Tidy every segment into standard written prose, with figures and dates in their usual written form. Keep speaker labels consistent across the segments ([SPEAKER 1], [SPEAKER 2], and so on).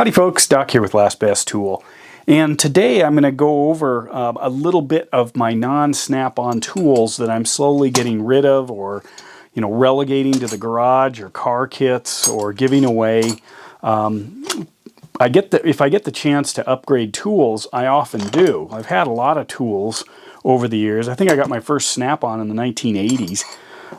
[SPEAKER 1] Howdy folks, Doc here with Last Best Tool. And today I'm going to go over a little bit of my non-snap-on tools that I'm slowly getting rid of, or relegating to the garage or car kits or giving away. If I get the chance to upgrade tools, I often do. I've had a lot of tools over the years. I think I got my first snap-on in the 1980s.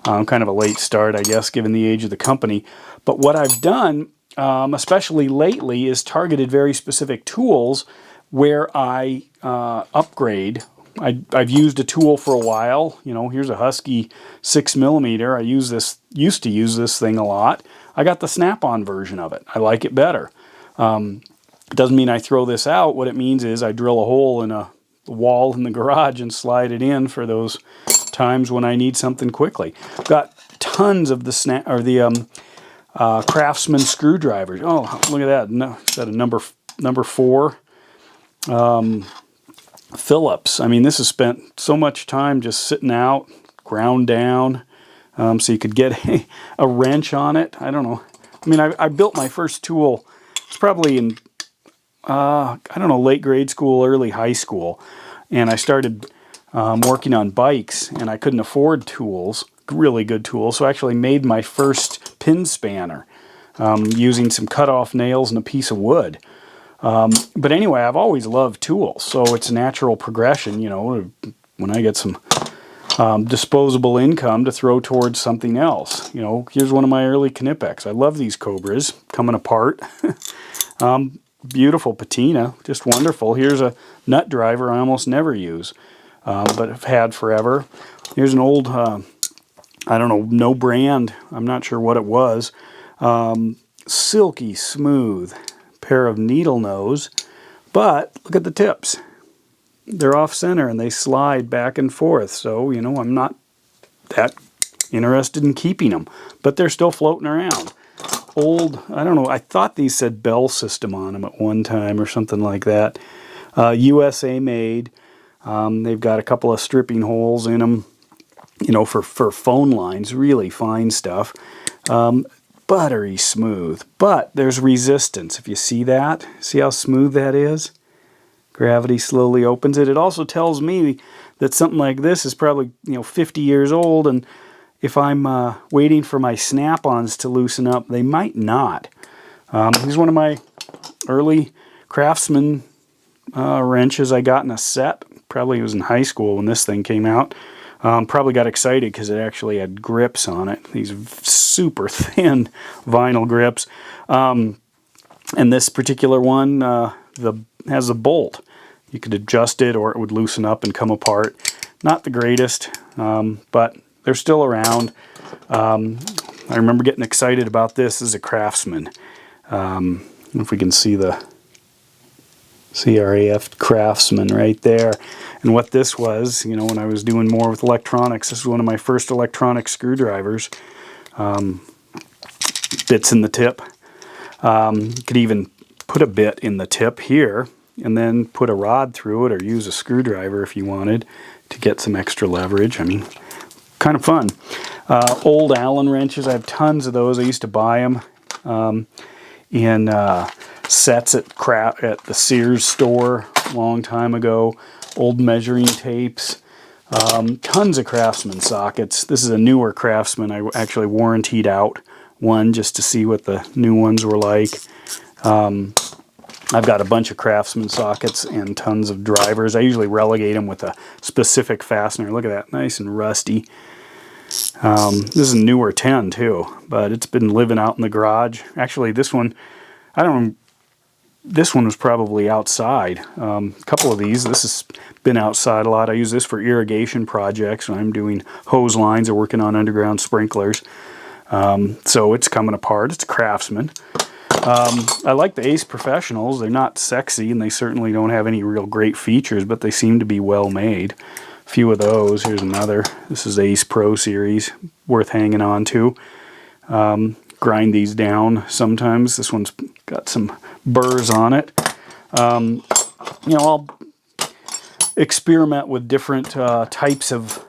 [SPEAKER 1] Kind of a late start, I guess, given the age of the company. But what I've done, especially lately, is targeted very specific tools where I upgrade. I've used a tool for a while. Here's a Husky 6mm. I used to use this thing a lot. I got the snap-on version of it. I like it better. It doesn't mean I throw this out. What it means is I drill a hole in a wall in the garage and slide it in for those times when I need something quickly. I've got tons of the Craftsman screwdrivers. Oh, look at that! No, is that a number 4? Phillips. I mean, this has spent so much time just sitting out, ground down, so you could get a wrench on it. I don't know. I mean, I built my first tool. It's probably in I don't know, late grade school, early high school, and I started working on bikes, and I couldn't afford tools, really good tools, so I actually made my first pin spanner using some cut-off nails and a piece of wood. But anyway, I've always loved tools, so it's a natural progression, when I get some disposable income to throw towards something else. Here's one of my early Knipex. I love these Cobras coming apart. Beautiful patina, just wonderful. Here's a nut driver I almost never use, but have had forever. Here's an old, I don't know, no brand, I'm not sure what it was, silky smooth pair of needle nose, but look at the tips. They're off center and they slide back and forth, so I'm not that interested in keeping them, but they're still floating around. Old, I don't know, I thought these said Bell System on them at one time or something like that. USA made. They've got a couple of stripping holes in them, for phone lines, really fine stuff. Buttery smooth, but there's resistance. If you see that, see how smooth that is? Gravity slowly opens it. It also tells me that something like this is probably 50 years old, and if I'm waiting for my snap-ons to loosen up, they might not. Here's one of my early Craftsman wrenches I got in a set. Probably was in high school when this thing came out. Probably got excited because it actually had grips on it. These super thin vinyl grips. And this particular one has a bolt. You could adjust it or it would loosen up and come apart. Not the greatest, but they're still around. I remember getting excited about this as a Craftsman. If we can see the CRAF Craftsman right there. And what this was, when I was doing more with electronics, this was one of my first electronic screwdrivers. Bits in the tip. You could even put a bit in the tip here and then put a rod through it, or use a screwdriver if you wanted to get some extra leverage. I mean, kind of fun. Old Allen wrenches, I have tons of those. I used to buy them in sets at the Sears store a long time ago. Old measuring tapes. Tons of Craftsman sockets. This is a newer Craftsman. I actually warrantied out one just to see what the new ones were like. I've got a bunch of Craftsman sockets and tons of drivers. I usually relegate them with a specific fastener. Look at that, nice and rusty. This is a newer 10 too, but it's been living out in the garage. Actually, this one, this one was probably outside. A couple of these, this has been outside a lot. I use this for irrigation projects when I'm doing hose lines or working on underground sprinklers. So it's coming apart. It's a Craftsman. I like the Ace Professionals. They're not sexy, and they certainly don't have any real great features, but they seem to be well made. A few of those. Here's another. This is Ace Pro Series. Worth hanging on to. Grind these down sometimes. This one's got some burrs on it. I'll experiment with different types of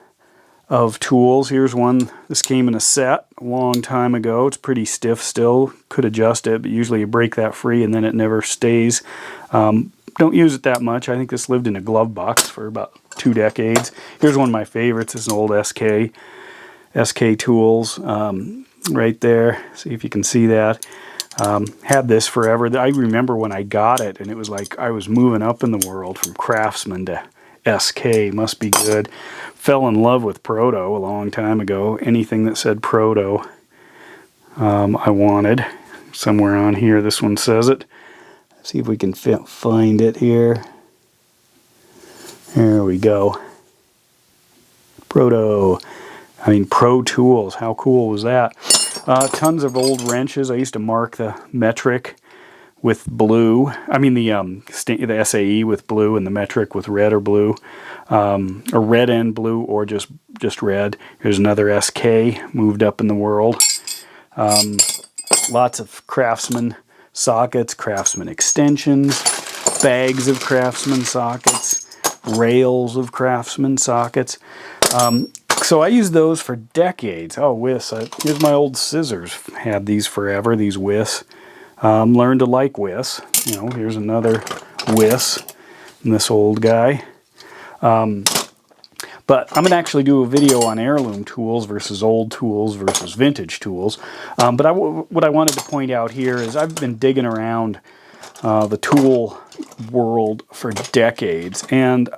[SPEAKER 1] of tools. Here's one. This came in a set a long time ago. It's pretty stiff still. Could adjust it, but usually you break that free and then it never stays. Don't use it that much. I think this lived in a glove box for about 2 decades. Here's one of my favorites. It's an old SK tools right there. See if you can see that. Had this forever. I remember when I got it, and it was like I was moving up in the world from Craftsman to SK. Must be good. Fell in love with Proto a long time ago. Anything that said Proto, I wanted. Somewhere on here, this one says it. See if we can find it here. There we go. Proto. I mean, Pro Tools. How cool was that? Tons of old wrenches. I used to mark the metric with blue. I mean, the SAE with blue and the metric with red or blue. Or red and blue, or just red. Here's another SK, moved up in the world. Lots of Craftsman sockets, Craftsman extensions, bags of Craftsman sockets, rails of Craftsman sockets. So I used those for decades. Oh, withs. Here's my old scissors. Had these forever, these withs. Learned to like withs. You know, here's another withs and this old guy. But I'm going to actually do a video on heirloom tools versus old tools versus vintage tools. But what I wanted to point out here is I've been digging around the tool world for decades. And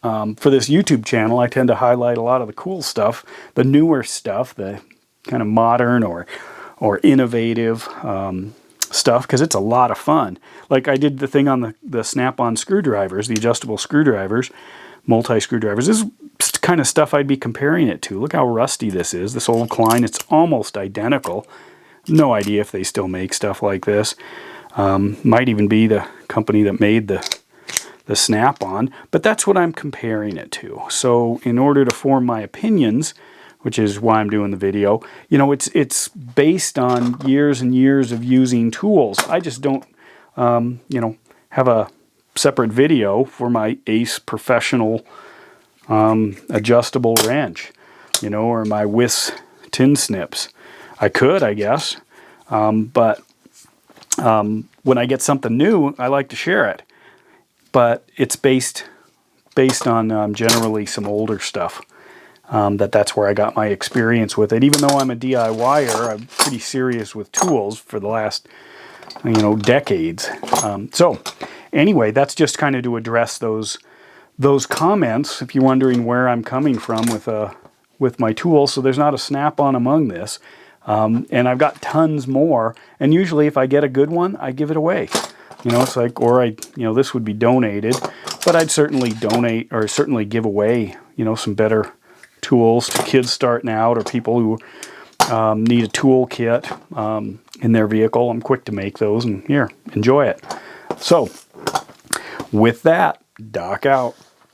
[SPEAKER 1] for this YouTube channel, I tend to highlight a lot of the cool stuff, the newer stuff, the kind of modern or innovative stuff, because it's a lot of fun. Like I did the thing on the snap-on screwdrivers, the adjustable screwdrivers, multi-screwdrivers. This is kind of stuff I'd be comparing it to. Look how rusty this is. This old Klein, it's almost identical. No idea if they still make stuff like this. Might even be the company that made the snap-on, but that's what I'm comparing it to. So in order to form my opinions, which is why I'm doing the video, you know, it's based on years and years of using tools. I just don't, you know, have a separate video for my Ace Professional adjustable wrench, you know, or my Wiss tin snips. I could, I guess, but when I get something new, I like to share it. But it's based on generally some older stuff. That's where I got my experience with it. Even though I'm a DIYer, I'm pretty serious with tools for the last, you know, decades. So anyway, that's just kind of to address those comments. If you're wondering where I'm coming from with my tools, so there's not a snap-on among this, and I've got tons more. And usually, if I get a good one, I give it away. You know, it's like, or you know, this would be donated, but I'd certainly donate or certainly give away, you know, some better tools to kids starting out or people who need a tool kit in their vehicle. I'm quick to make those, and here, enjoy it. So, with that, Doc out.